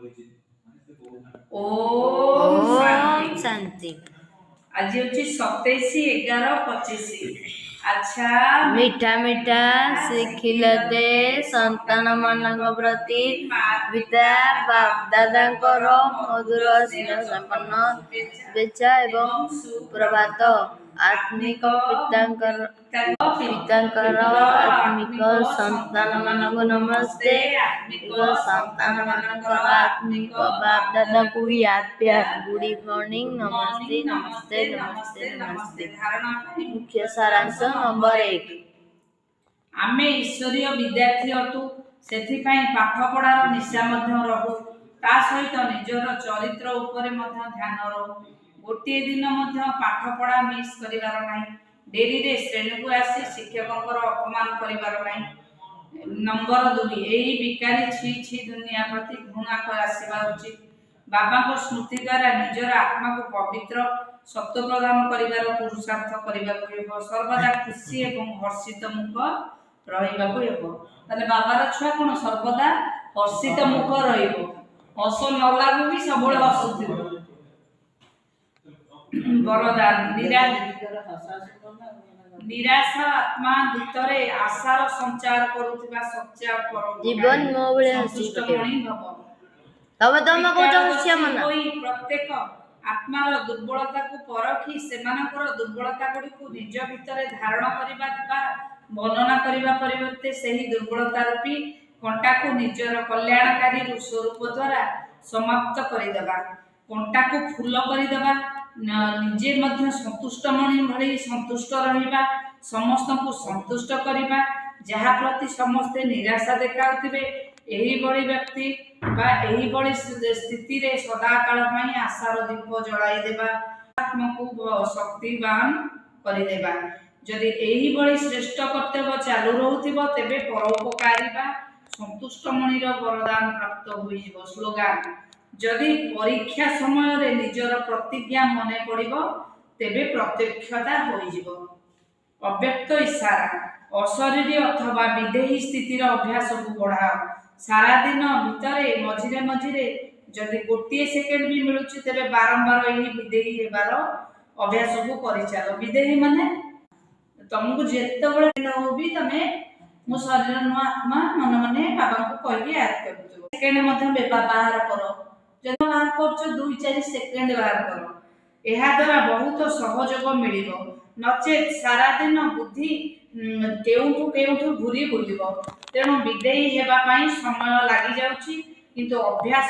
ओम ओम शांति। शांति। आज हूँ 27/11/25। अच्छा मीठा मीठा शिखिलते संतान मान प्रति पिता बाप दादा मधुर स्नेह संपन्न शुभेच्छा एवं सुप्रभात। आत्मिक पितांकर आत्मिक संतान मानक नमस्ते। आत्मिक संतान मानकर आत्मिक बाप दादा को याद प्यार गुड इवनिंग नमस्ते नमस्ते नमस्ते नमस्ते। मुख्य सारांश नंबर 1 आमे ईश्वरीय विद्यार्थी अटू सेथिपाई पाठ पढ़ार निशा मध्य रहू ता सहित निजर चरित्र उपरे मध्य ध्यान रहू गोटे दिन मध्य पाठ पढ़ा मिस करिवार नाही डेरी रे श्रेणी को आसी शिक्षकंकर अपमान करिवार नाही। नंबर 2 एही बिकारी छी छी दुनिया प्रति घृणा कर आसीबा उचित। बाबा को स्मृति द्वारा निजर आत्मा को पवित्र सत्य प्रदान करिवार पुरुषार्थ करिबाक हेबो। सर्वदा खुशी एवं हर्षित मुख रहिबाक हेबो। ताले बाबार छुआ कोन सर्वदा हर्षित मुख रहिबो। हस न लागु भी सबले हसुथिबो। वरदान निराशा आत्मा भितरे आशार संचार करुथिबा सच्चा परम जीवन मो बळे हसी मणि भव। तब तम को चमस्या मना कोई प्रत्येक आत्मार दुर्बलता को परखी सेमानकर दुर्बलता गुडी को निज भितरे धारण करिबा बा वर्णना करिबा परिवर्ते सही दुर्बलता रूपी कंटा को निजर कल्याणकारी स्वरूप द्वारा समाप्त करिदबा। कंटा को फूल करिदबा निजे मध्य संतुष्ट मणि भली संतुष्ट रहिबा समस्त को संतुष्ट करिबा जहा प्रति समस्त निराशा देखाउथिबे एही बड़ी व्यक्ति बा एही बड़ी स्थिति रे सदा काल पई आशार दीप जळाई देबा आत्मा को शक्तिवान करि देबा। जदि एही बड़ी श्रेष्ठ कर्तव्य चालू रहउथिबो तेबे परोपकारी बा संतुष्ट मणिर वरदान प्राप्त होइबो। स्लोगान जदि परीक्षा समय रे निजर प्रतिज्ञा मने पड़िबो तेबे प्रत्यक्षता होइजिबो। अव्यक्त इशारा अशरीरी अथवा विदेही स्थितिर अभ्यास को बढ़ाओ। सारा दिन भितरे मझिरे मझिरे जदि गोटे सेकेंड भी मिलुछि तेबे बारंबार एही विदेही हेबार अभ्यास को करिचालो। विदेही माने तुमको जेतेबेले न भी तमे मो शरीर नु आत्मा मन मने बाबा को कहि याद करथु। सेकेंड मध्ये व्यवहार करो जदि बाहर करछ 2-4 सेकेंड बाहर करो एहा द्वारा बहुत सहयोग मिलिबो। नचेत सारा दिन बुद्धि केउठु घुरी बुलिबो तेणु विदेही हेबा पई समय लागि जाउछि किंतु अभ्यास